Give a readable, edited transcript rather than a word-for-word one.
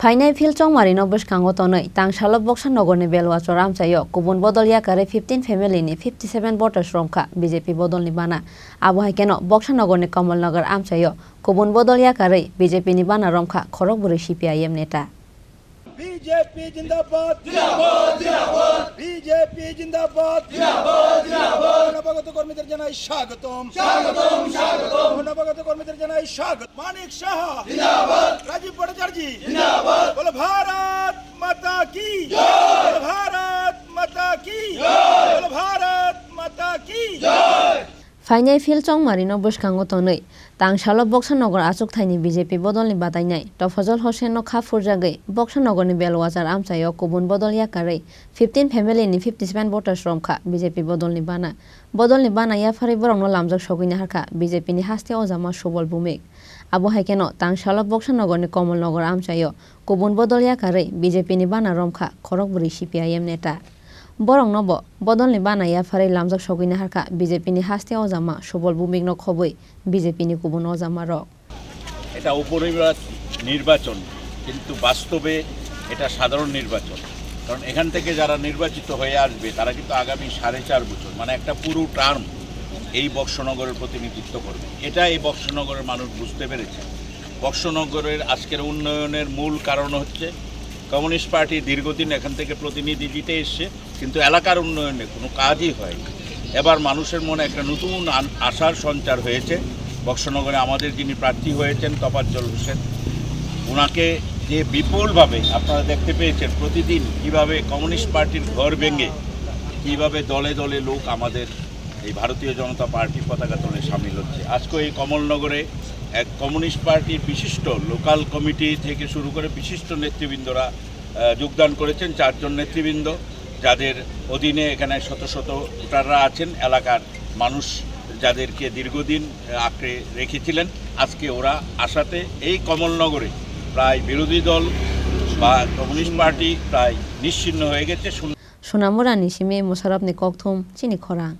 Fainai phil chong marino bwskango tonoi tangsalo Boksa Nogorni Belwachor amchayo kubun bodol yakare 15 family ni 57 voters romkha BJP bodol ni bana abo haikeno Boksa Nogorni Kamalnagar amchayo kubun bodol yakare BJP ni bana romkha Khorogburi CPIM neta BJP जिंदाबाद जिंदाबाद जिंदाबाद BJP जिंदाबाद जिंदाबाद जिंदाबाद नवगत কর্মীদের জানাই স্বাগতম স্বাগতম স্বাগতম নবগত কর্মীদের জানাই স্বাগত মানিক শাহ जिंदाबाद রাজীব ভট্টাচার্য जिंदाबाद বলো ভারত মাতা কি জয় বলো ভারত মাতা কি জয় বলো ভারত মাতা কি জয় Fainai phil chong marino bwskango tonoi tangsalo Boksa Nogor achuk thaini BJP bodolni batainai Tofazol Hossain no kha furjagai Boksa Nogorni Belwachar amchayo kubun bodol yakare 15 family ni 57 voters romkha BJP bodolni bana ya phari borongno lamjak sogini harkha BJP ni haste ojama Subol Bhumik abo haikeno tangsalo Boksa Nogorni Kamalnagar amchayo kubun bodol yakare BJP ni bana romkha Khorogburi CPIM neta Borong nobo bodol ni bana ya phari lamjak sogini harkha BJP ni haste ojama Subol Bhumik no khoboi BJP ni kubun ojama rok এটা নির্বাচন কিন্তু বাস্তবে এটা সাধারণ নির্বাচন কারণ এখান থেকে যারা নির্বাচিত হয়ে আসবে তারা কিন্তু আগামী 4.5 বছর মানে একটা পুরো টার্ম এই বক্সনগরের প্রতিনিধিত্ব করবে এটা এই বক্সনগরের মানুষ বুঝতে পেরেছে বক্সনগরের আজকের উন্নয়নের মূল কারণ হচ্ছে কমিউনিস্ট পার্টি দীর্ঘদিন এখান থেকে প্রতিনিধি দিতে এসেছে কিন্তু এলাকার উন্নয়নে কোনো কাজই হয়নি এবার মানুষের মনে একটা নতুন আশার সঞ্চার হয়েছে বক্সনগরে আমাদের যিনি প্রার্থী হয়েছেন তোফাজ্জল হোসেন ওনাকে যে বিপুলভাবে আপনারা দেখতে পেয়েছেন প্রতিদিন কিভাবে কমিউনিস্ট পার্টির ঘর ভেঙে কিভাবে দলে দলে লোক আমাদের এই ভারতীয় জনতা পার্টির পতাকা তলে সামিল হচ্ছে আজকে এই কমলনগরে এক কমিউনিস্ট পার্টির বিশিষ্ট লোকাল কমিটি থেকে শুরু করে বিশিষ্ট নেতৃবৃন্দরা যোগদান করেছেন 4 জন নেতৃবৃন্দ যাদের অধীনে এখানে শত শত ভোটাররা আছেন এলাকার মানুষ যাদেরকে দীর্ঘদিন আঁকড়ে রেখেছিলেন আজকে ওরা আশাতে এই কমলনগরে প্রায় বিরোধী দল বা কমিউনিস্ট পার্টি প্রায় নিশ্চিহ্ন হয়ে গেছে Sonamura Nishime Musarap ni Kokthum Chini Khorang